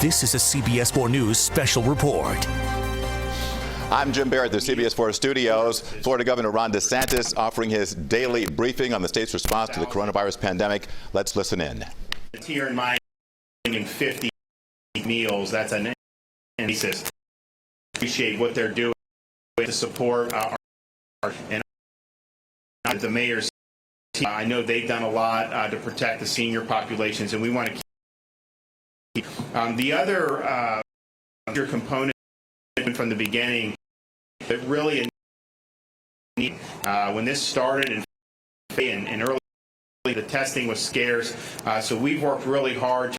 This is a CBS 4 News special report. I'm Jim Barrett, the CBS 4 studios. Florida Governor Ron DeSantis offering his daily briefing on the state's response to the coronavirus pandemic. Let's listen in. Here in Miami, 50 meals. That's an basis. Appreciate what they're doing to support our and the mayor's team. I know they've done a lot to protect the senior populations, and we want to keep. The other component from the beginning that really when this started and early, the testing was scarce, so we've worked really hard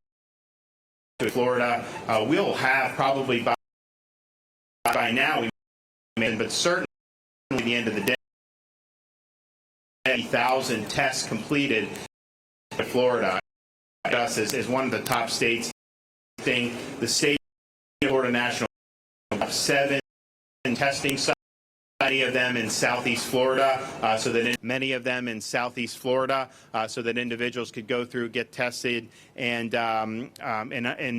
to Florida. We'll have probably by now, but certainly at the end of the day, 80,000 tests completed in Florida. Us as one of the top states. The state of Florida National have 7 testing sites, many of them in Southeast Florida, so that individuals could go through, get tested, and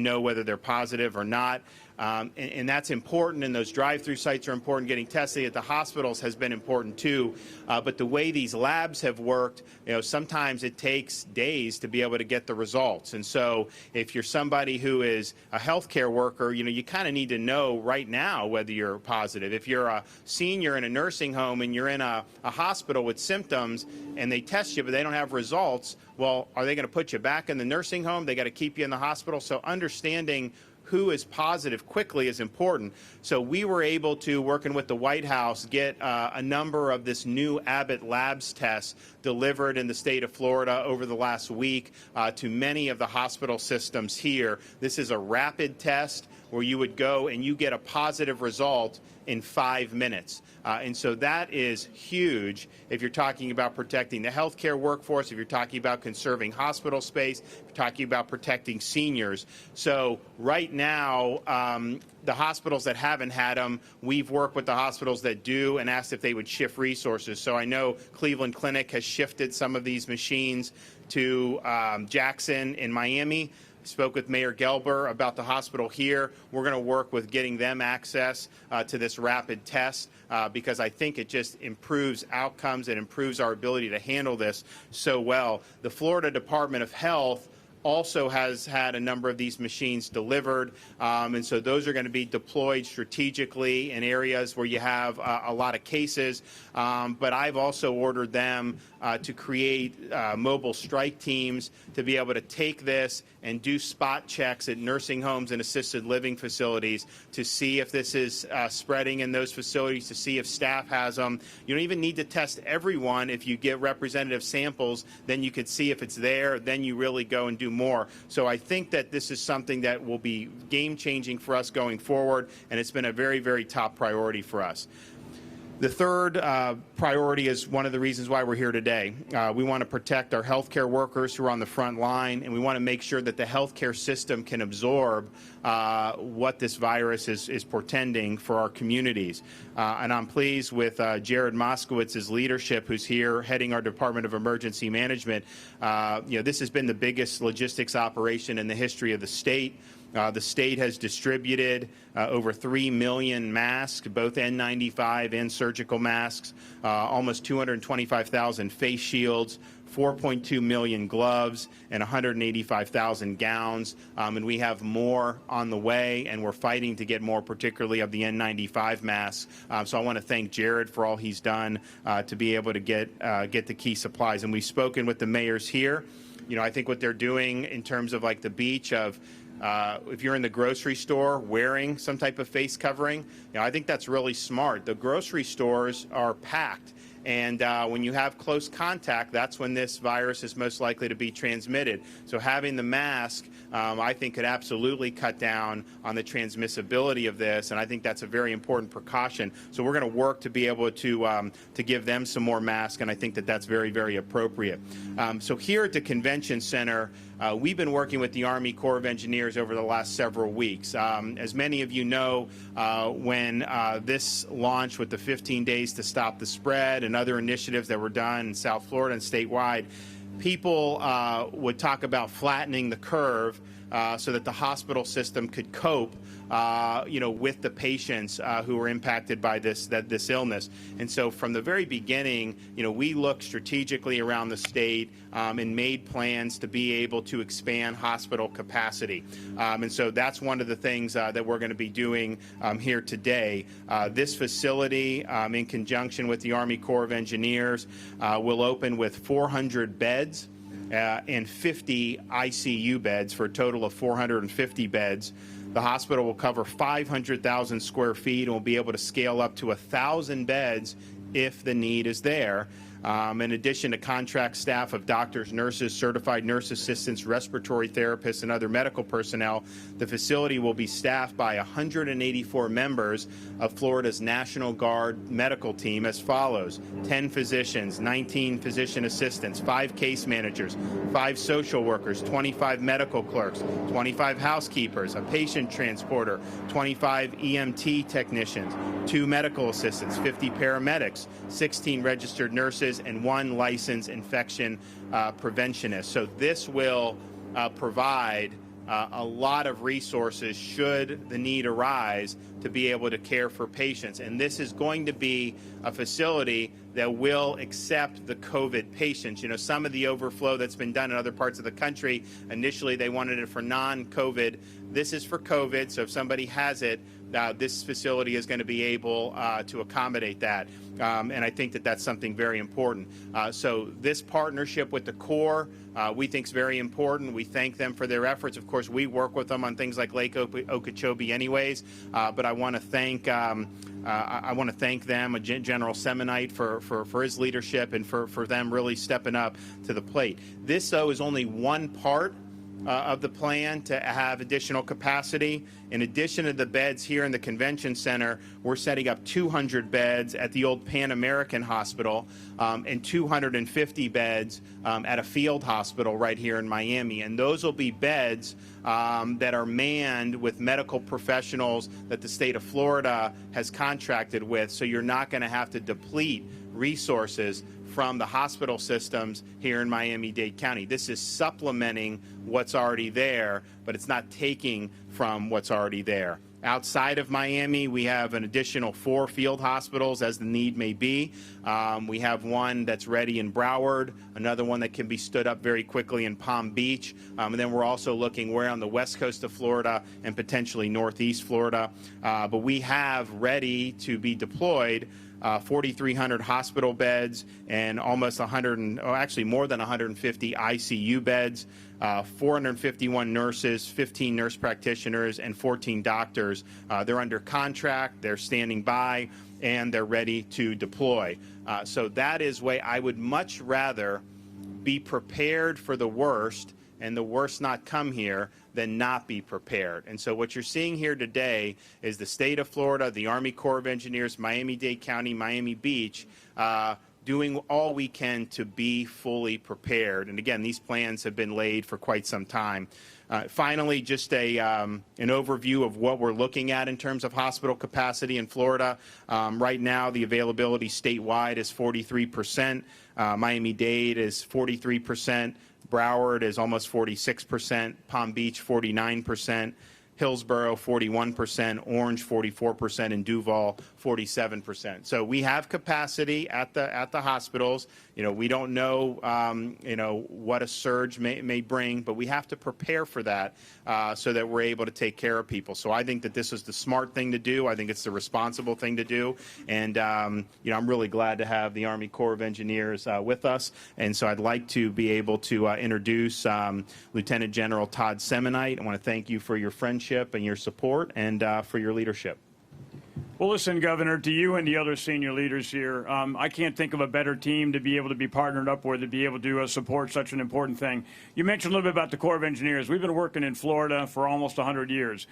know whether they're positive or not. And that's important, and those drive-through sites are important. Getting tested at the hospitals has been important too. But the way these labs have worked, sometimes it takes days to be able to get the results. And so if you're somebody who is a healthcare worker, you kind of need to know right now whether you're positive. If you're a senior in a nursing home and you're in a hospital with symptoms and they test you but they don't have results, well, are they going to put you back in the nursing home? They got to keep you in the hospital. So understanding who is positive quickly is important. So we were able to, working with the White House, get a number of this new Abbott Labs tests delivered in the state of Florida over the last week to many of the hospital systems here. This is a rapid test where you would go and you get a positive result in 5 minutes. And so that is huge if you're talking about protecting the healthcare workforce, if you're talking about conserving hospital space, if you're talking about protecting seniors. So right now, the hospitals that haven't had them, we've worked with the hospitals that do and asked if they would shift resources. So I know Cleveland Clinic has shifted some of these machines to Jackson in Miami. Spoke with Mayor Gelber about the hospital here. We're going to work with getting them access to this rapid test because I think it just improves outcomes and improves our ability to handle this so well. The Florida Department of Health also has had a number of these machines delivered, and so those are going to be deployed strategically in areas where you have a lot of cases. But I've also ordered them to create mobile strike teams to be able to take this and do spot checks at nursing homes and assisted living facilities to see if this is spreading in those facilities, to see if staff has them. You don't even need to test everyone. If you get representative samples, then you could see if it's there. Then you really go and do more. So I think that this is something that will be game-changing for us going forward, and it's been a very, very top priority for us. The third priority is one of the reasons why we're here today. We want to protect our healthcare workers who are on the front line, and we want to make sure that the healthcare system can absorb what this virus is portending for our communities. And I'm pleased with Jared Moskowitz's leadership, who's here heading our Department of Emergency Management. This has been the biggest logistics operation in the history of the state. The state has distributed over 3 million masks, both N95 and surgical masks, almost 225,000 face shields, 4.2 million gloves, and 185,000 gowns. And we have more on the way, and we're fighting to get more, particularly of the N95 masks. So I want to thank Jared for all he's done to be able to get the key supplies. And we've spoken with the mayors here. I think what they're doing in terms of like the beach of if you're in the grocery store wearing some type of face covering, I think that's really smart. The grocery stores are packed. And when you have close contact, that's when this virus is most likely to be transmitted. So having the mask, I think, could absolutely cut down on the transmissibility of this, and I think that's a very important precaution. So we're going to work to be able to give them some more masks, and I think that that's very, very appropriate. So here at the Convention Center, we've been working with the Army Corps of Engineers over the last several weeks. As many of you know, when this launched with the 15 days to stop the spread and other initiatives that were done in South Florida and statewide, people would talk about flattening the curve, so that the hospital system could cope, with the patients who were impacted by this illness. And so from the very beginning, we looked strategically around the state and made plans to be able to expand hospital capacity. And so that's one of the things that we're going to be doing here today. This facility, in conjunction with the Army Corps of Engineers, will open with 400 beds and 50 ICU beds for a total of 450 beds. The hospital will cover 500,000 square feet and will be able to scale up to 1,000 beds if the need is there. In addition to contract staff of doctors, nurses, certified nurse assistants, respiratory therapists, and other medical personnel, the facility will be staffed by 184 members of Florida's National Guard medical team as follows: 10 physicians, 19 physician assistants, 5 case managers, 5 social workers, 25 medical clerks, 25 housekeepers, a patient transporter, 25 EMT technicians, 2 medical assistants, 50 paramedics, 16 registered nurses, and 1 licensed infection preventionist. So this will provide a lot of resources should the need arise to be able to care for patients. And this is going to be a facility that will accept the COVID patients. Some of the overflow that's been done in other parts of the country, initially they wanted it for non-COVID. This is for COVID, so if somebody has it, this facility is going to be able to accommodate that. And I think that that's something very important. So this partnership with the Corps, we think is very important. We thank them for their efforts. Of course, we work with them on things like Lake Okeechobee anyways, but I want to thank them, General Semonite, for his leadership and for them really stepping up to the plate. This, though, is only one part of the plan to have additional capacity. In addition to the beds here in the convention center, we're setting up 200 beds at the old Pan American Hospital and 250 beds at a field hospital right here in Miami. And those will be beds that are manned with medical professionals that the state of Florida has contracted with, so you're not going to have to deplete resources from the hospital systems here in Miami-Dade County. This is supplementing what's already there, but it's not taking from what's already there. Outside of Miami, we have an additional 4 field hospitals as the need may be. We have one that's ready in Broward, another one that can be stood up very quickly in Palm Beach, and then we're also looking where on the west coast of Florida and potentially northeast Florida. But we have ready to be deployed 4,300 hospital beds and almost more than 150 ICU beds, 451 nurses, 15 nurse practitioners, and 14 doctors. They're under contract, they're standing by, and they're ready to deploy. So that is why I would much rather be prepared for the worst and the worst not come here than not be prepared. And so what you're seeing here today is the state of Florida, the Army Corps of Engineers, Miami-Dade County, Miami Beach, doing all we can to be fully prepared. And again, these plans have been laid for quite some time. Finally, just an overview of what we're looking at in terms of hospital capacity in Florida. Right now, the availability statewide is 43%. Miami-Dade is 43%. Broward is almost 46%, Palm Beach 49%, Hillsborough 41%, Orange 44%, and Duval 47%. So we have capacity at the hospitals. We don't know what a surge may bring, but we have to prepare for that so that we're able to take care of people. So I think that this is the smart thing to do. I think it's the responsible thing to do. And I'm really glad to have the Army Corps of Engineers with us. And so I'd like to be able to introduce Lieutenant General Todd Semonite. I want to thank you for your friendship and your support and for your leadership. Well, listen, Governor, to you and the other senior leaders here, I can't think of a better team to be able to be partnered up with, to be able to support such an important thing. You mentioned a little bit about the Corps of Engineers. We've been working in Florida for almost 100 years.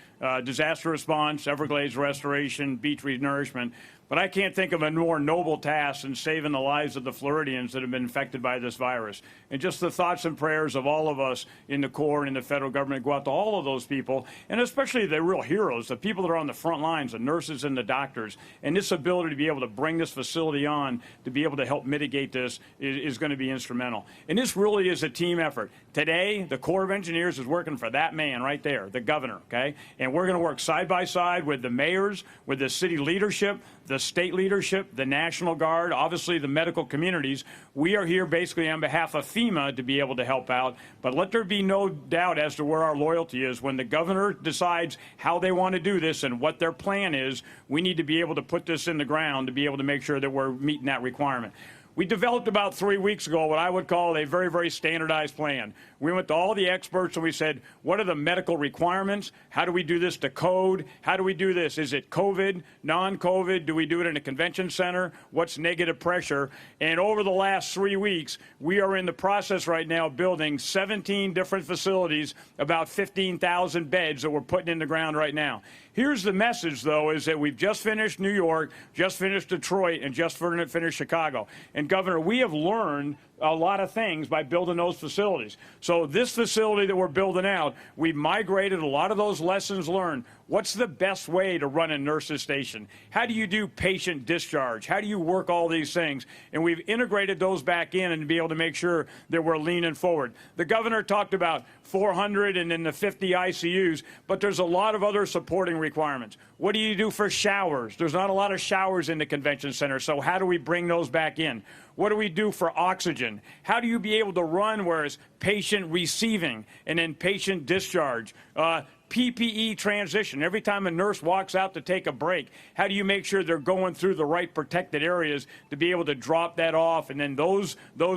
Disaster response, Everglades restoration, beach renourishment. But I can't think of a more noble task than saving the lives of the Floridians that have been infected by this virus. And just the thoughts and prayers of all of us in the Corps and in the federal government go out to all of those people, and especially the real heroes, the people that are on the front lines, the nurses and the doctors. And this ability to be able to bring this facility on, to be able to help mitigate this, is going to be instrumental. And this really is a team effort. Today, the Corps of Engineers is working for that man right there, the governor, okay? And we're going to work side by side with the mayors, with the city leadership, the state leadership, the National Guard, obviously the medical communities. We are here basically on behalf of FEMA to be able to help out. But let there be no doubt as to where our loyalty is. When the governor decides how they want to do this and what their plan is, we need to be able to put this in the ground to be able to make sure that we're meeting that requirement. We developed about 3 weeks ago what I would call a very, very standardized plan. We went to all the experts and we said, what are the medical requirements? How do we do this to code? How do we do this? Is it COVID, non-COVID? Do we do it in a convention center? What's negative pressure? And over the last 3 weeks, we are in the process right now building 17 different facilities, about 15,000 beds that we're putting in the ground right now. Here's the message, though, is that we've just finished New York, just finished Detroit, and just finished Chicago. And, Governor, we have learned a lot of things by building those facilities. So this facility that we're building out, we've migrated a lot of those lessons learned. What's the best way to run a nurse's station? How do you do patient discharge? How do you work all these things? And we've integrated those back in and be able to make sure that we're leaning forward. The governor talked about 400 and then the 50 ICUs, but there's a lot of other supporting requirements. What do you do for showers? There's not a lot of showers in the convention center, so how do we bring those back in? What do we do for oxygen? How do you be able to run where it's patient receiving and then patient discharge? PPE transition. Every time a nurse walks out to take a break, how do you make sure they're going through the right protected areas to be able to drop that off, and then those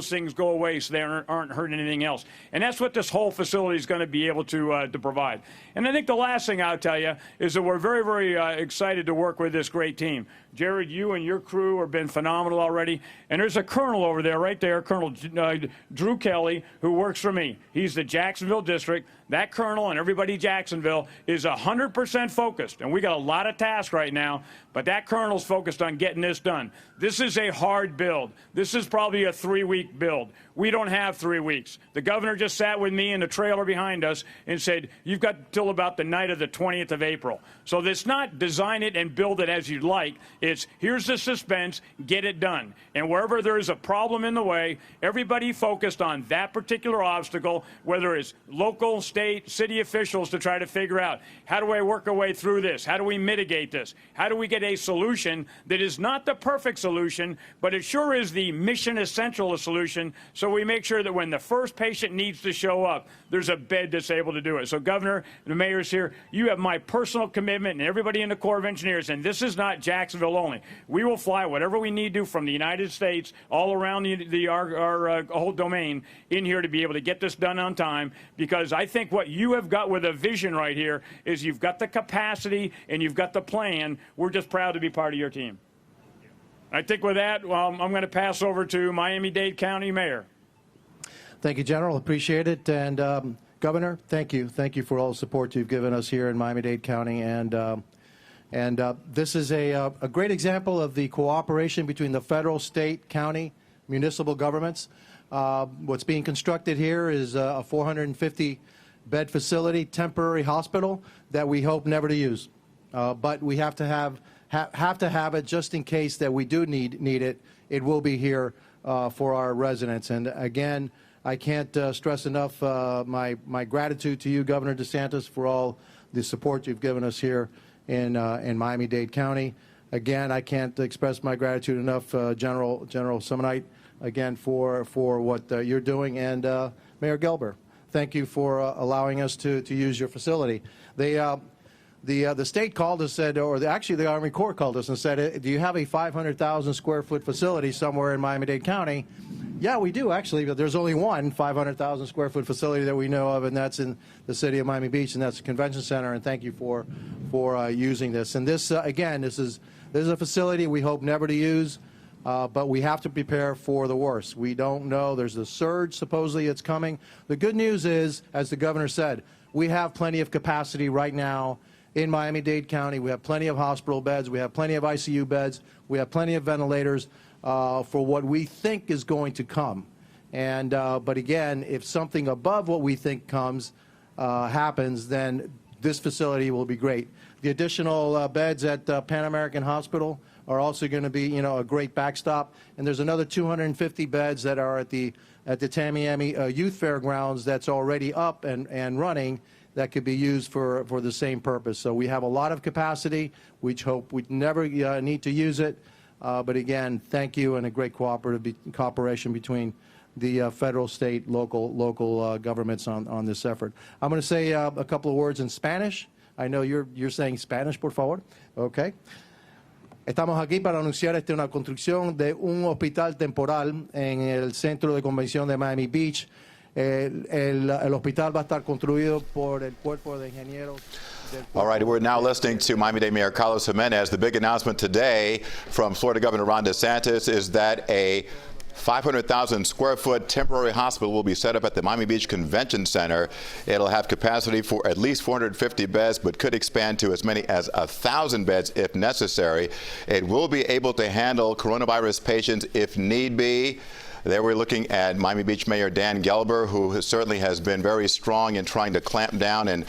things go away so they aren't hurting anything else? And that's what this whole facility is going to be able to provide. And I think the last thing I'll tell you is that we're very, very excited to work with this great team. Jared, you and your crew have been phenomenal already. And there's a colonel over there, right there, Colonel Drew Kelly, who works for me. He's the Jacksonville district. That colonel and everybody in Jacksonville is 100% focused. And we got a lot of tasks right now, but that colonel's focused on getting this done. This is a hard build. This is probably a 3-week build. We don't have 3 weeks. The governor just sat with me in the trailer behind us and said, you've got till about the night of the 20th of April. So it's not design it and build it as you'd like. It's here's the suspense, get it done. And wherever there is a problem in the way, everybody focused on that particular obstacle, whether it's local, state, city officials, to try to figure out, how do I work our way through this? How do we mitigate this? How do we get a solution that is not the perfect solution, but it sure is the mission essential solution, so we make sure that when the first patient needs to show up, there's a bed that's able to do it. So, Governor, the mayor's here, you have my personal commitment and everybody in the Corps of Engineers, and this is not Jacksonville only. We will fly whatever we need to from the United States all around our whole domain in here to be able to get this done on time, because I think what you have got with a vision right here is you've got the capacity and you've got the plan. We're just proud to be part of your team. I think with that, I'm going to pass over to Miami-Dade County Mayor. Thank you, General. Appreciate it. And Governor, thank you. Thank you for all the support you've given us here in Miami-Dade County. And this is a great example of the cooperation between the federal, state, county, municipal governments. What's being constructed here is a 450-bed facility, temporary hospital that we hope never to use. But we have to have it just in case that we do need it. It will be here for our residents. And again, I can't stress enough my gratitude to you, Governor DeSantis, for all the support you've given us here in Miami-Dade County. Again, I can't express my gratitude enough, General Simonite, again, for what you're doing. And Mayor Gelber, thank you for allowing us to use your facility. The state called us, said, or actually the Army Corps called us and said, do you have a 500,000 square foot facility somewhere in Miami-Dade County? Yeah, we do, actually, but there's only one 500,000 square foot facility that we know of, and that's in the city of Miami Beach, and that's the convention center, and thank you for using this. And this, again, this is a facility we hope never to use, but we have to prepare for the worst. We don't know. There's a surge, supposedly it's coming. The good news is, as the governor said, we have plenty of capacity right now, in Miami-Dade County. We have plenty of hospital beds. We have plenty of ICU beds. We have plenty of ventilators for what we think is going to come. And but again, if something above what we think happens, then this facility will be great. The additional beds at Pan American Hospital are also going to be, a great backstop. And there's another 250 beds that are at the Tamiami Youth Fairgrounds that's already up and running that could be used for the same purpose. So we have a lot of capacity. We hope we never need to use it. But again, thank you, and a great cooperation between the federal, state, local governments on this effort. I'm going to say a couple of words in Spanish. I know you're saying Spanish, por favor. Okay. Estamos aquí para anunciar una construcción de un hospital temporal en el centro de convención de Miami Beach. El hospital va a estar construido por el Cuerpo de Ingenieros. All right, we're now listening to Miami-Dade Mayor Carlos Jimenez. The big announcement today from Florida Governor Ron DeSantis is that a 500,000 square foot temporary hospital will be set up at the Miami Beach Convention Center. It'll have capacity for at least 450 beds, but could expand to as many as 1,000 beds if necessary. It will be able to handle coronavirus patients if need be. There we're looking at Miami Beach Mayor Dan Gelber, who certainly has been very strong in trying to clamp down and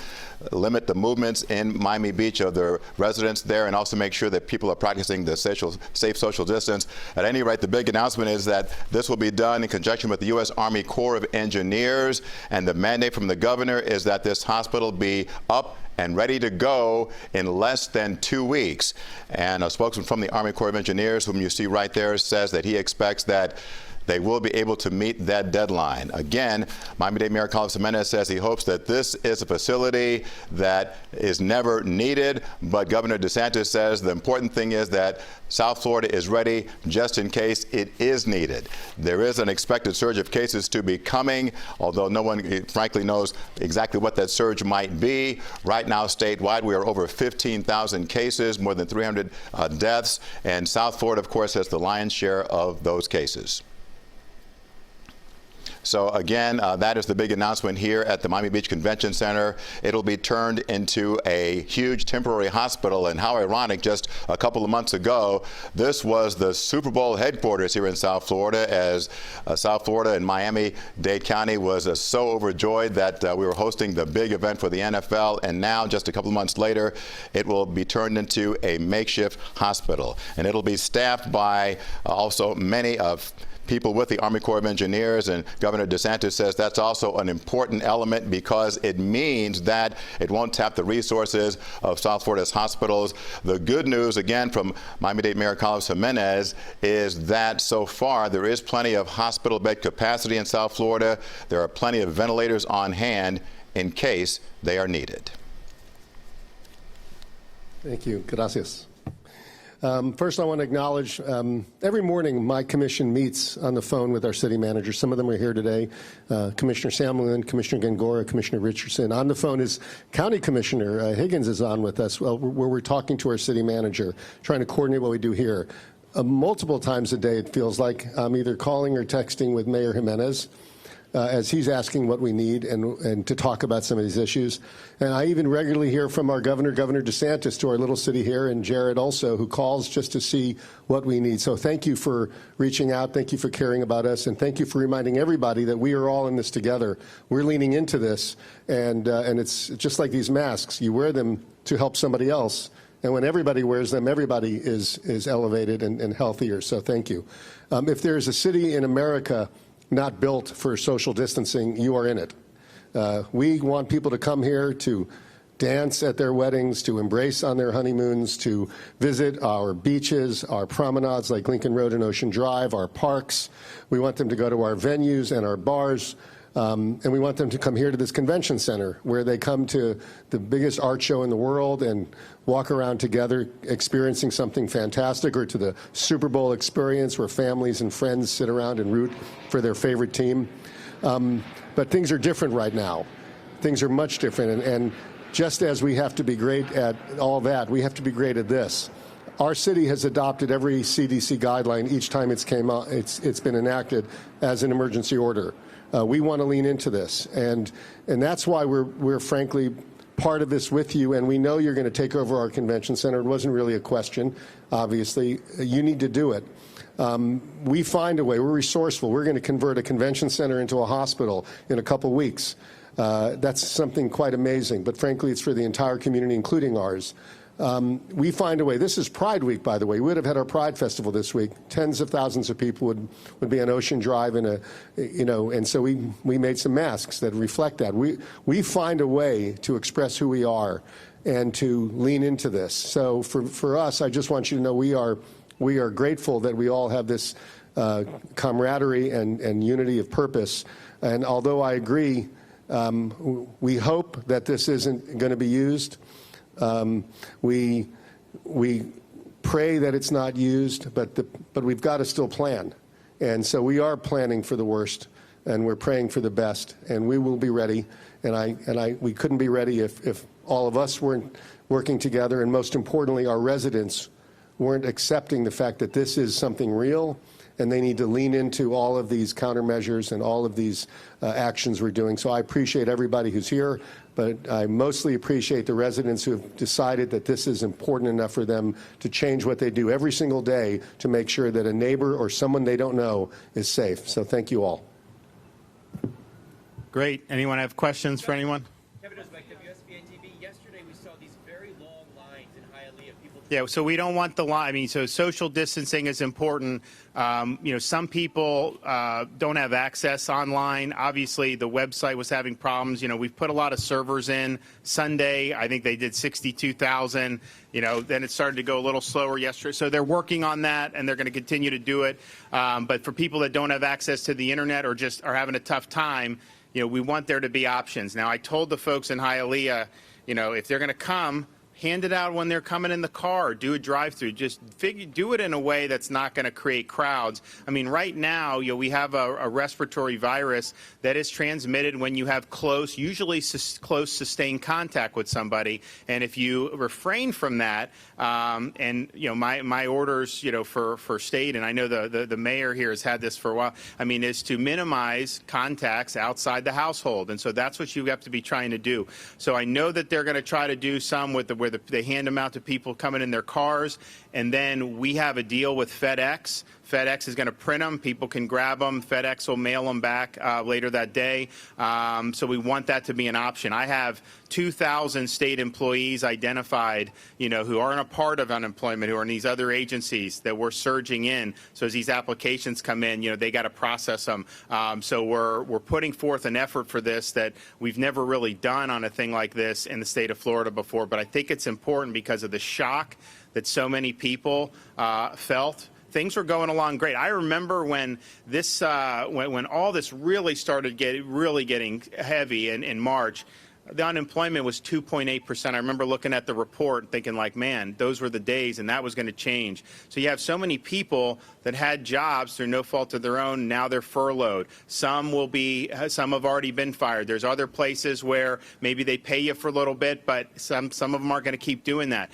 limit the movements in Miami Beach of the residents there, and also make sure that people are practicing the safe social distance. At any rate, the big announcement is that this will be done in conjunction with the U.S. Army Corps of Engineers, and the mandate from the governor is that this hospital be up and ready to go in less than 2 weeks. And a spokesman from the Army Corps of Engineers, whom you see right there, says that he expects that they will be able to meet that deadline. Again, Miami-Dade Mayor Carlos Jimenez says he hopes that this is a facility that is never needed, but Governor DeSantis says the important thing is that South Florida is ready just in case it is needed. There is an expected surge of cases to be coming, although no one frankly knows exactly what that surge might be. Right now, statewide, we are over 15,000 cases, more than 300 deaths, and South Florida, of course, has the lion's share of those cases. So again, that is the big announcement here at the Miami Beach Convention Center. It'll be turned into a huge temporary hospital, and how ironic, just a couple of months ago, this was the Super Bowl headquarters here in South Florida, as South Florida and Miami-Dade County was so overjoyed that we were hosting the big event for the NFL, and now, just a couple of months later, it will be turned into a makeshift hospital. And it'll be staffed by also many of people with the Army Corps of Engineers, and Governor DeSantis says that's also an important element because it means that it won't tap the resources of South Florida's hospitals. The good news, again, from Miami-Dade Mayor Carlos Jimenez is that so far there is plenty of hospital bed capacity in South Florida. There are plenty of ventilators on hand in case they are needed. Thank you. Gracias. First, I want to acknowledge every morning my commission meets on the phone with our city manager. Some of them are here today. Commissioner Samlin, Commissioner Gangora, Commissioner Richardson. On the phone is County Commissioner Higgins is on with us, where we're talking to our city manager, trying to coordinate what we do here. Multiple times a day, it feels like I'm either calling or texting with Mayor Jimenez as he's asking what we need and to talk about some of these issues. And I even regularly hear from our Governor DeSantis, to our little city here, and Jared also, who calls just to see what we need. So thank you for reaching out. Thank you for caring about us. And thank you for reminding everybody that we are all in this together. We're leaning into this. And it's just like these masks. You wear them to help somebody else. And when everybody wears them, everybody is elevated and healthier. So thank you. If there's a city in America not built for social distancing, you are in it. We want people to come here to dance at their weddings, to embrace on their honeymoons, to visit our beaches, our promenades like Lincoln Road and Ocean Drive, our parks. We want them to go to our venues and our bars. And we want them to come here to this convention center where they come to the biggest art show in the world and walk around together experiencing something fantastic, or to the Super Bowl experience where families and friends sit around and root for their favorite team. But things are different right now. Things are much different. And just as we have to be great at all that, we have to be great at this. Our city has adopted every CDC guideline each time it's been enacted as an emergency order. We want to lean into this, and that's why we're frankly part of this with you, and we know you're going to take over our convention center. It wasn't really a question, obviously. You need to do it. We find a way. We're resourceful. We're going to convert a convention center into a hospital in a couple weeks. That's something quite amazing, but frankly, it's for the entire community, including ours. We find a way. This is Pride Week, by the way. We would have had our Pride Festival this week. Tens of thousands of people would be on Ocean Drive, and so we made some masks that reflect that. We find a way to express who we are and to lean into this. So for us, I just want you to know we are grateful that we all have this camaraderie and unity of purpose. And although I agree, we hope that this isn't going to be used. We pray that it's not used, but we've got to still plan. And so we are planning for the worst, and we're praying for the best, and we will be ready. And we couldn't be ready if all of us weren't working together, and most importantly, our residents weren't accepting the fact that this is something real, and they need to lean into all of these countermeasures and all of these actions we're doing. So I appreciate everybody who's here, but I mostly appreciate the residents who have decided that this is important enough for them to change what they do every single day to make sure that a neighbor or someone they don't know is safe. So thank you all. Great. Anyone have questions for anyone? Yeah, so we don't want the line. I mean, so social distancing is important. Some people don't have access online. Obviously, the website was having problems. We've put a lot of servers in. Sunday, I think they did 62,000. Then it started to go a little slower yesterday. So they're working on that, and they're going to continue to do it. But for people that don't have access to the internet or just are having a tough time, we want there to be options. Now, I told the folks in Hialeah, if they're going to come, hand it out when they're coming in the car. Do a drive-through. Just do it in a way that's not going to create crowds. I mean, right now, we have a respiratory virus that is transmitted when you have usually close, sustained contact with somebody. And if you refrain from that, my orders, for state, and I know the mayor here has had this for a while, is to minimize contacts outside the household. And so that's what you have to be trying to do. So I know that they're going to try to do some where they hand them out to people coming in their cars, and then we have a deal with FedEx. FedEx is going to print them. People can grab them. FedEx will mail them back later that day. So we want that to be an option. I have 2,000 state employees identified, who aren't a part of unemployment, who are in these other agencies that we're surging in. So as these applications come in, they got to process them. So we're putting forth an effort for this that we've never really done on a thing like this in the state of Florida before. But I think it's important because of the shock that so many people felt. Things were going along great. I remember when this, when all this really started getting heavy in March. The unemployment was 2.8%. I remember looking at the report and thinking, like, man, those were the days, and that was going to change. So you have so many people that had jobs through no fault of their own. Now they're furloughed. Some have already been fired. There's other places where maybe they pay you for a little bit, but some of them aren't going to keep doing that.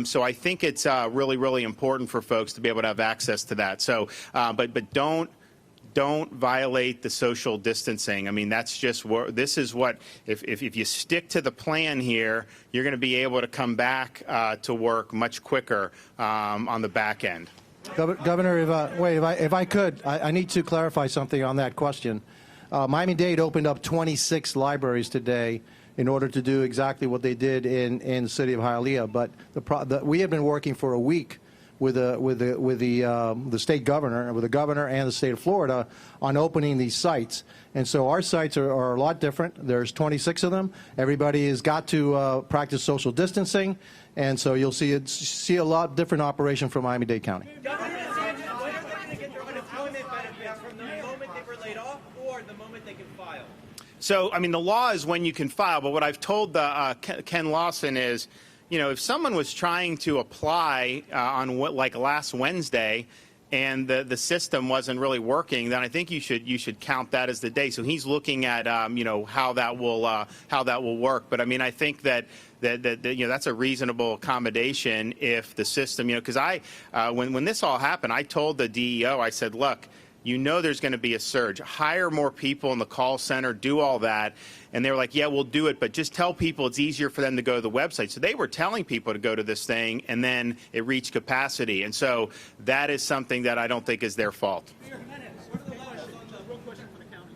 So I think it's really, really important for folks to be able to have access to that. So, but don't violate the social distancing. I mean, that's just this is what, if you stick to the plan here, you're going to be able to come back to work much quicker on the back end. Governor, if I could, I need to clarify something on that question. Miami-Dade opened up 26 libraries today in order to do exactly what they did in the city of Hialeah. But we have been working for a week with the state governor, with the governor and the state of Florida on opening these sites. And so our sites are a lot different. There's 26 of them. Everybody has got to practice social distancing. And so you'll see a lot different operation from Miami-Dade County. Governor DeSantis, when are they going to get their unemployment benefits, from the moment they were laid off or the moment they can file? So, I mean, the law is when you can file. But what I've told Ken Lawson is, if someone was trying to apply on last Wednesday and the system wasn't really working, then I think you should count that as the day. So he's looking at how that will work. But I mean, I think that that's a reasonable accommodation if the system, because when this all happened, I told the DEO, I said, look, you know there's going to be a surge. Hire more people in the call center, do all that. And they were like, yeah, we'll do it, but just tell people it's easier for them to go to the website. So they were telling people to go to this thing, and then it reached capacity. And so that is something that I don't think is their fault. Mayor Jimenez, what are the laws? Real question for the county.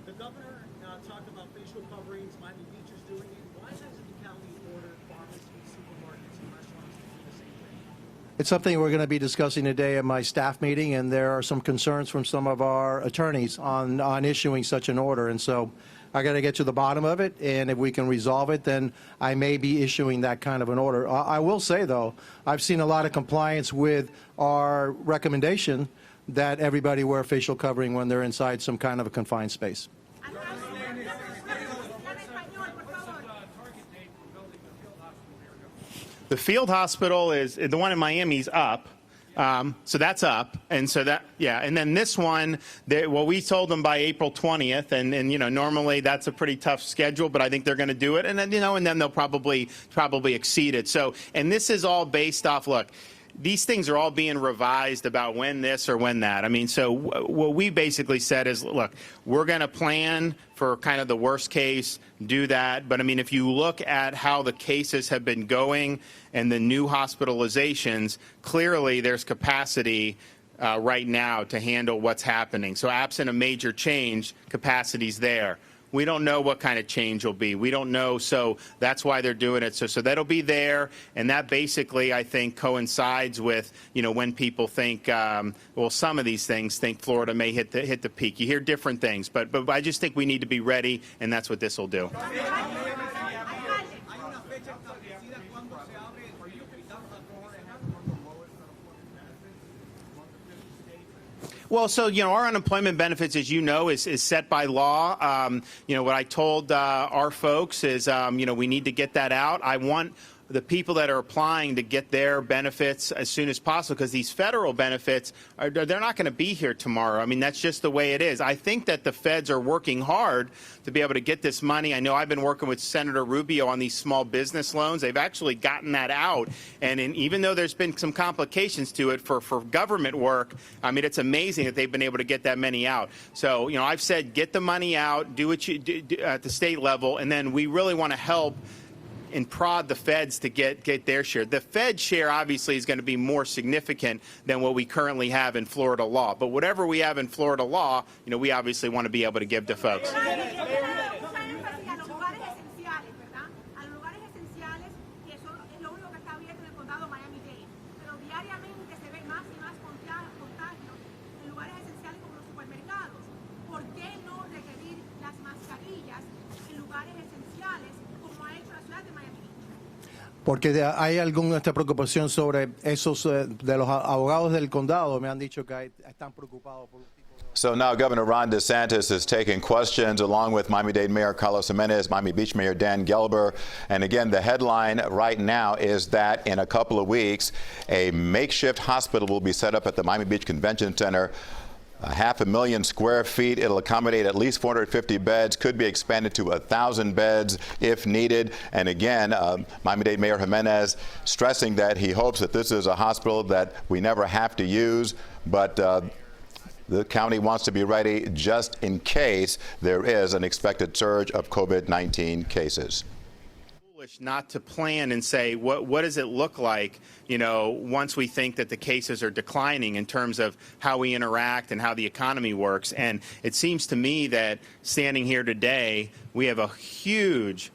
The governor talked about facial coverings. Miami Beach is doing it. Why hasn't the county ordered pharmacies, supermarkets, and restaurants to do the same thing? It's something we're going to be discussing today at my staff meeting, and there are some concerns from some of our attorneys on issuing such an order. And so I got to get to the bottom of it, and if we can resolve it, then I may be issuing that kind of an order. I will say, though, I've seen a lot of compliance with our recommendation that everybody wear facial covering when they're inside some kind of a confined space. The field hospital is the one in Miami's up. So that's up, and so that, yeah, and then this one, well, we told them by April 20th, and you know, normally that's a pretty tough schedule, but I think they're going to do it, and then, you know, and then they'll probably exceed it. So, and this is all based off, look, these things are all being revised about when this or when that. I mean, so what we basically said is, look, we're going to plan for kind of the worst case, do that. But I mean, if you look at how the cases have been going and the new hospitalizations, clearly there's capacity right now to handle what's happening. So absent a major change, capacity's there. We don't know what kind of change will be. We don't know, so that's why they're doing it. So that'll be there, and that basically, I think, coincides with, you know, when people think, well, some of these things think Florida may hit the peak. You hear different things, but I just think we need to be ready, and that's what this will do. Well, so, you know, our unemployment benefits, as you know, is set by law. You know, what I told our folks is, you know, we need to get that out. I want the people that are applying to get their benefits as soon as possible, because these federal benefits, they're not going to be here tomorrow. I mean, that's just the way it is. I think that the feds are working hard to be able to get this money. I know I've been working with Senator Rubio on these small business loans. They've actually gotten that out. And even though there's been some complications to it for government work, I mean, it's amazing that they've been able to get that money out. So, you know, I've said get the money out, do what you do at the state level, and then we really want to help and prod the feds to get their share. The Fed share obviously is going to be more significant than what we currently have in Florida law. But whatever we have in Florida law, you know, we obviously want to be able to give to folks. Porque hay alguna preocupación sobre esos de los abogados del condado. Me han dicho que están preocupados por. So now Governor Ron DeSantis is taking questions along with Miami-Dade Mayor Carlos Jimenez, Miami Beach Mayor Dan Gelber. And again, the headline right now is that in a couple of weeks, a makeshift hospital will be set up at the Miami Beach Convention Center. 500,000 square feet. It'll accommodate at least 450 beds, could be expanded to 1,000 beds if needed. And again, Miami-Dade Mayor Jimenez stressing that he hopes that this is a hospital that we never have to use, but the county wants to be ready just in case there is an expected surge of COVID-19 cases. Not to plan and say, what does it look like, you know, once we think that the cases are declining in terms of how we interact and how the economy works. And it seems to me that standing here today, we have a huge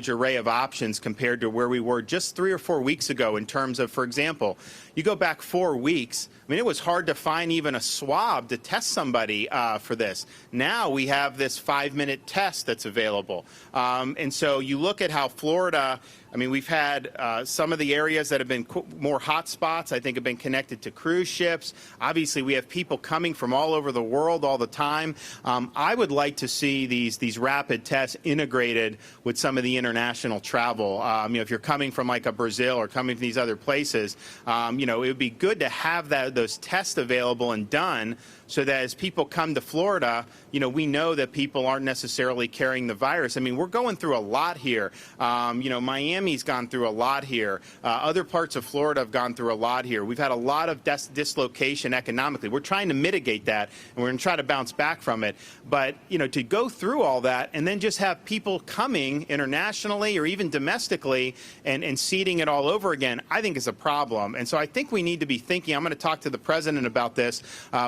array of options compared to where we were just 3 or 4 weeks ago in terms of, for example, you go back 4 weeks, I mean, it was hard to find even a swab to test somebody for this. Now we have this 5-minute test that's available. And so you look at how Florida, I mean, we've had some of the areas that have been more hot spots, I think, have been connected to cruise ships. Obviously, we have people coming from all over the world all the time. I would like to see these rapid tests integrated with some of the international travel. You know, if you're coming from like a Brazil or coming from these other places, you know, it would be good to have those tests available and done so that as people come to Florida, you know, we know that people aren't necessarily carrying the virus. I mean, we're going through a lot here. You know, Miami Miami's gone through a lot here. Other parts of Florida have gone through a lot here. We've had a lot of dislocation economically. We're trying to mitigate that, and we're going to try to bounce back from it. But, to go through all that and then just have people coming internationally or even domestically and seeding it all over again, I think is a problem. And so I think we need to be thinking, I'm going to talk to the president about this,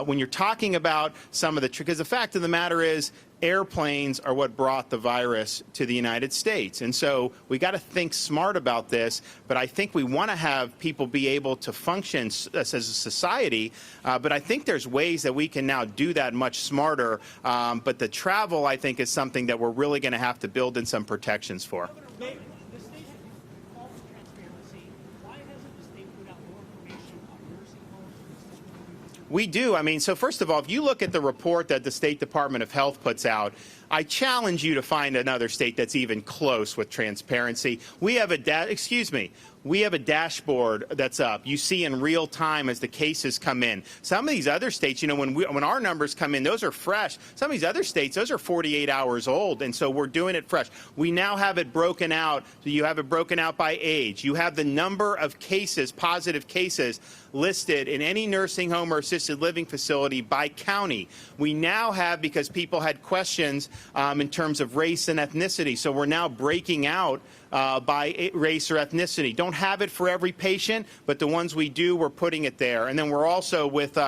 when you're talking about some of the, because the fact of the matter is, airplanes are what brought the virus to the United States. And so we got to think smart about this, but I think we want to have people be able to function as a society, but I think there's ways that we can now do that much smarter, but the travel, I think, is something that we're really going to have to build in some protections for. The state calls for transparency. Why hasn't the state put out more information on nursing homes and assisted living? We do. I mean, so first of all, if you look at the report that the State Department of Health puts out, I challenge you to find another state that's even close with transparency. We have we have a dashboard that's up. You see in real time as the cases come in. Some of these other states, when our numbers come in, those are fresh. Some of these other states, those are 48 hours old, and so we're doing it fresh. We now have it broken out. So you have it broken out by age. You have the number of cases, positive cases, listed in any nursing home or assisted living facility by county. We now have, because people had questions in terms of race and ethnicity, so we're now breaking out by race or ethnicity. Don't have it for every patient, but the ones we do, we're putting it there. And then we're also with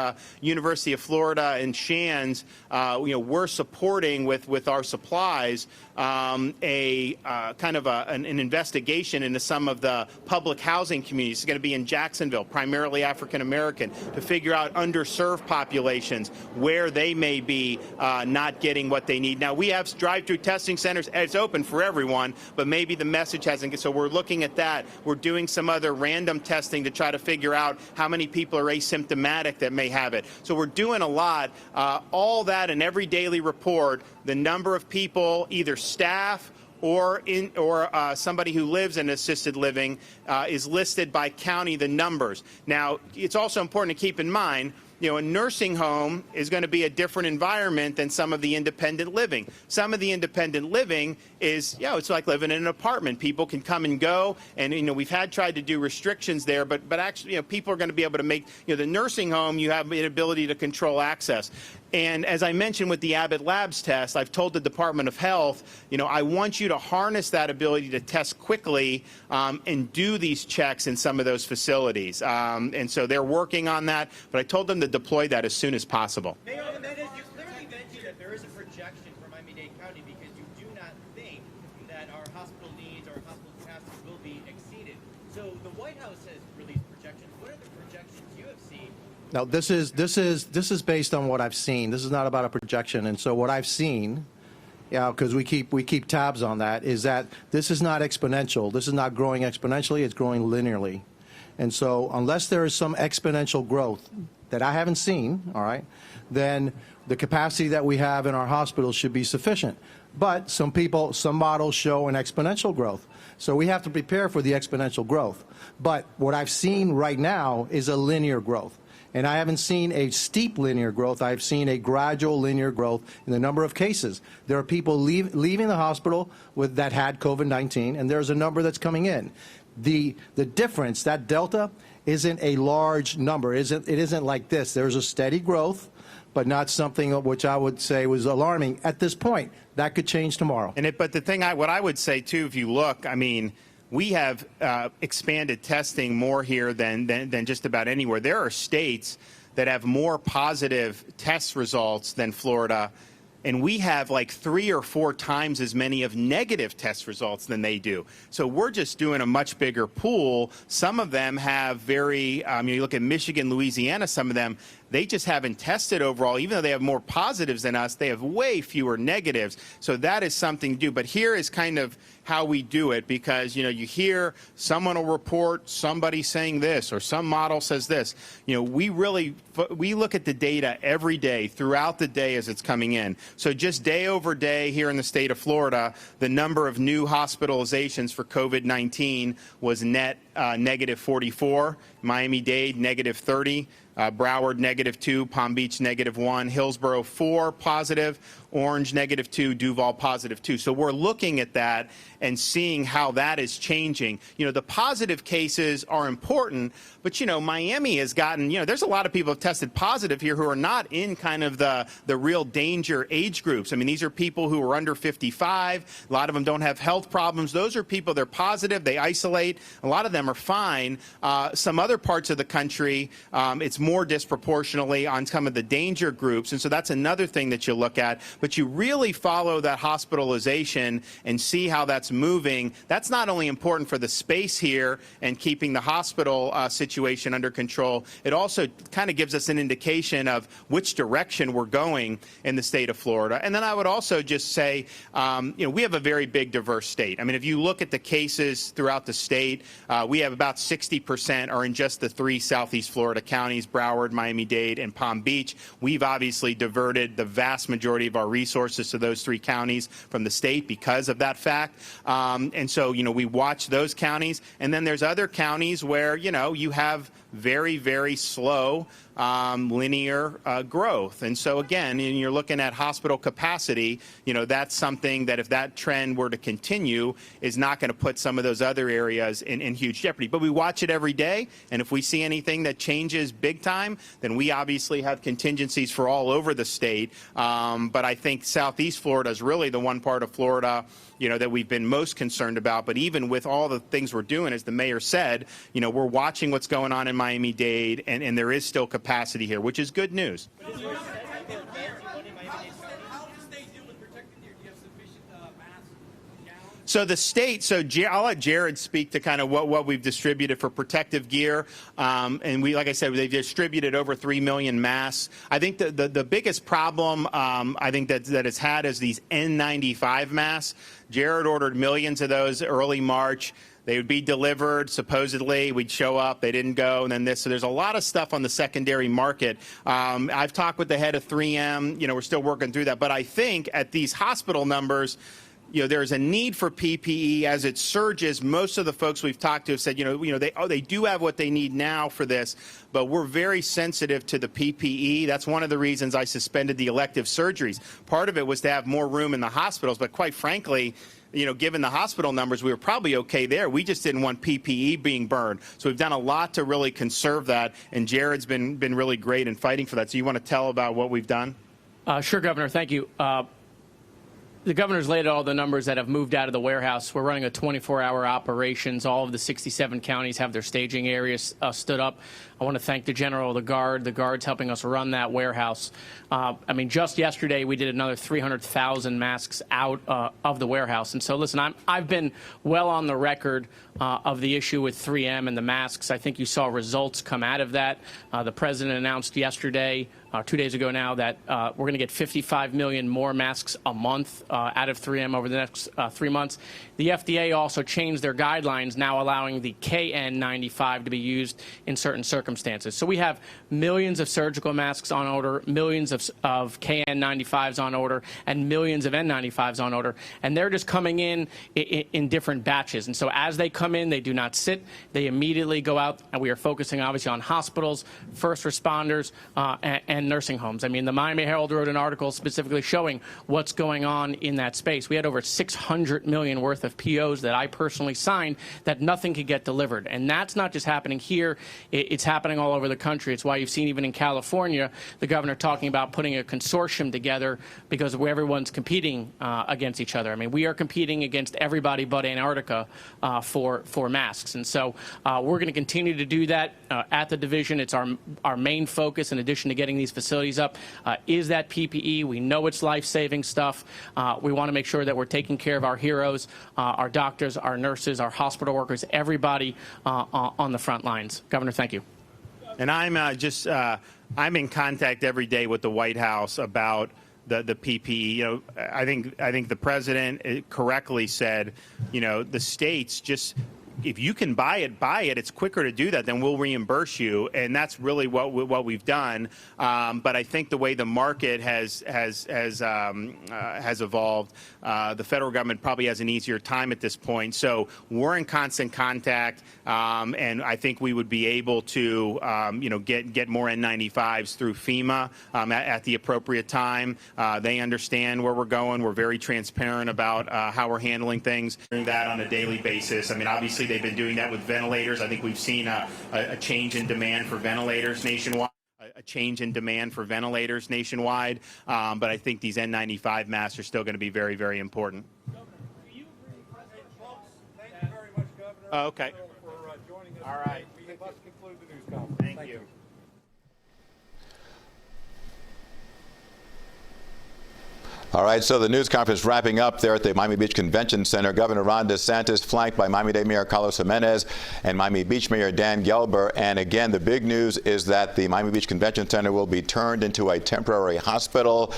University of Florida and Shands, we're supporting with our supplies an investigation into some of the public housing communities. It's going to be in Jacksonville, primarily African American, to figure out underserved populations where they may be not getting what they need. Now, we have drive-through testing centers. It's open for everyone, but maybe the message hasn't. So we're looking at that. We're doing some other random testing to try to figure out how many people are asymptomatic that may have it. So we're doing a lot. All that in every daily report, the number of people, either staff or somebody who lives in assisted living, is listed by county, the numbers. Now, it's also important to keep in mind, a nursing home is going to be a different environment than some of the independent living. Some of the independent living is, it's like living in an apartment. People can come and go, and we've tried to do restrictions there, but actually, people are going to be able to make, the nursing home, you have the ability to control access. And as I mentioned with the Abbott Labs test, I've told the Department of Health, I want you to harness that ability to test quickly and do these checks in some of those facilities. And so they're working on that, but I told them to deploy that as soon as possible. Mayor, you clearly mentioned that there is a projection for Miami-Dade County because you do not think that our hospital needs or hospital capacity will be exceeded. So the White House has released projections. What are the projections you have seen? Now, this is based on what I've seen. This is not about a projection. And so what I've seen, because we keep tabs on that, is that this is not exponential. This is not growing exponentially. It's growing linearly. And so unless there is some exponential growth that I haven't seen, all right, then the capacity that we have in our hospitals should be sufficient. But some models show an exponential growth. So we have to prepare for the exponential growth. But what I've seen right now is a linear growth. And I haven't seen a steep linear growth. I've seen a gradual linear growth in the number of cases. There are people leaving the hospital that had COVID-19, and there's a number that's coming in. The difference, that delta, isn't a large number. It isn't like this. There's a steady growth, but not something which I would say was alarming at this point. That could change tomorrow. But the thing, what I would say too, if you look, we have expanded testing more here than just about anywhere. There are states that have more positive test results than Florida, and we have like 3 or 4 times as many of negative test results than they do. So we're just doing a much bigger pool. Some of them have very, you look at Michigan, Louisiana, some of them, they just haven't tested overall. Even though they have more positives than us, they have way fewer negatives. So that is something to do. But here is kind of how we do it, because, you hear someone will report somebody saying this or some model says this. We look at the data every day throughout the day as it's coming in. So just day over day here in the state of Florida, the number of new hospitalizations for COVID-19 was net negative 44, Miami-Dade negative 30, Broward -2, Palm Beach -1, Hillsborough 4 positive, Orange -2, Duval +2. So we're looking at that and seeing how that is changing. You know, the positive cases are important, but, you know, Miami has gotten, you know, there's a lot of people who have tested positive here who are not in kind of the real danger age groups. I mean, these are people who are under 55. A lot of them don't have health problems. Those are people, they're positive, they isolate. A lot of them are fine. Some other parts of the country, it's more disproportionately on some of the danger groups. And so that's another thing that you look at. But you really follow that hospitalization and see how that's moving. That's not only important for the space here and keeping the hospital situation under control, it also kind of gives us an indication of which direction we're going in the state of Florida. And then I would also just say, you know, we have a very big, diverse state. I mean, if you look at the cases throughout the state, we have about 60% are in just the 3 Southeast Florida counties, Broward, Miami-Dade, and Palm Beach. We've obviously diverted the vast majority of our resources to those 3 counties from the state because of that fact. And so, you know, we watch those counties. And then there's other counties where, you know, you have very, very slow linear growth. And so, again, and you're looking at hospital capacity, you know, that's something that if that trend were to continue is not going to put some of those other areas in huge jeopardy. But we watch it every day, and if we see anything that changes big time, then we obviously have contingencies for all over the state. But I think Southeast Florida is really the one part of Florida, you know, that we've been most concerned about. But even with all the things we're doing, as the mayor said, you know, we're watching what's going on in Miami-Dade, and there is still capacity here, which is good news. How does the state deal with protective gear? Do you have sufficient masks, gowns? So the state, I'll let Jared speak to kind of what we've distributed for protective gear. And we, like I said, they've distributed over 3 million masks. I think the biggest problem I think that it's had is these N95 masks. Jared ordered millions of those early March. They would be delivered, supposedly. We'd show up. They didn't go, and then this. So there's a lot of stuff on the secondary market. I've talked with the head of 3M. You know, we're still working through that. But I think at these hospital numbers, you know, there's a need for PPE as it surges. Most of the folks we've talked to have said, you know, they do have what they need now for this, but we're very sensitive to the PPE. That's one of the reasons I suspended the elective surgeries. Part of it was to have more room in the hospitals, but quite frankly, you know, given the hospital numbers, we were probably okay there. We just didn't want PPE being burned. So we've done a lot to really conserve that, and Jared's been really great in fighting for that. So you want to tell about what we've done? Sure, Governor. Thank you. The governor's laid out all the numbers that have moved out of the warehouse. We're running a 24-hour operations. All of the 67 counties have their staging areas stood up. I want to thank the general of the guard. The guard's helping us run that warehouse. I mean, just yesterday we did another 300,000 masks out of the warehouse. And so, listen, I've been well on the record of the issue with 3M and the masks. I think you saw results come out of that. The president announced yesterday, 2 days ago now, that we're going to get 55 million more masks a month out of 3M over the next 3 months. The FDA also changed their guidelines, now allowing the KN95 to be used in certain circumstances. So we have millions of surgical masks on order, millions of KN95s on order, and millions of N95s on order. And they're just coming in different batches. And so as they come in, they do not sit. They immediately go out, and we are focusing obviously on hospitals, first responders, and nursing homes. I mean, the Miami Herald wrote an article specifically showing what's going on in that space. We had over 600 million worth of POs that I personally signed that nothing could get delivered. And that's not just happening here. It's happening all over the country. It's why you've seen even in California, the governor talking about putting a consortium together because where everyone's competing against each other. I mean, we are competing against everybody but Antarctica for masks. And so we're going to continue to do that at the division. It's our main focus, in addition to getting these facilities up, is that PPE. We know it's life-saving stuff. We want to make sure that we're taking care of our heroes, our doctors, our nurses, our hospital workers, everybody on the front lines. Governor, thank you. And I'm I'm in contact every day with the White House about the PPE. You know, I think the president correctly said, you know, the states just if you can buy it, buy it. It's quicker to do that, then we'll reimburse you, and that's really what we've done. But I think the way the market has evolved, the federal government probably has an easier time at this point. So we're in constant contact, and I think we would be able to, get more N95s through FEMA at the appropriate time. They understand where we're going. We're very transparent about how we're handling things. Doing that on a daily basis. I mean, obviously they've been doing that with ventilators. I think we've seen a change in demand for ventilators nationwide. But I think these N95 masks are still going to be very, very important. Governor, do you agree, folks, thank you very much, Governor. Okay. For joining us. All right. We must conclude the news conference. Thank you. All right, so the news conference wrapping up there at the Miami Beach Convention Center. Governor Ron DeSantis flanked by Miami-Dade Mayor Carlos Jimenez and Miami Beach Mayor Dan Gelber. And again, the big news is that the Miami Beach Convention Center will be turned into a temporary hospital.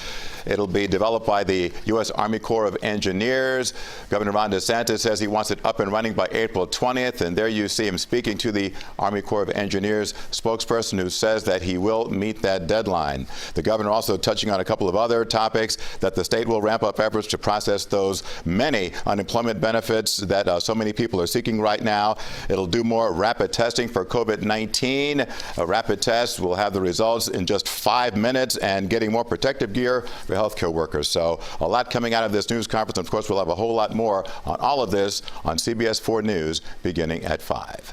It'll be developed by the U.S. Army Corp of Engineers. Governor Ron DeSantis says he wants it up and running by April 20th. And there you see him speaking to the Army Corps of Engineers spokesperson who says that he will meet that deadline. The governor also touching on a couple of other topics, that the state will ramp up efforts to process those many unemployment benefits that so many people are seeking right now. It'll do more rapid testing for COVID-19. A rapid test will have the results in just 5 minutes, and getting more protective gear for healthcare workers. So a lot coming out of this news conference. Of course, we'll have a whole lot more on all of this on CBS 4 News beginning at 5.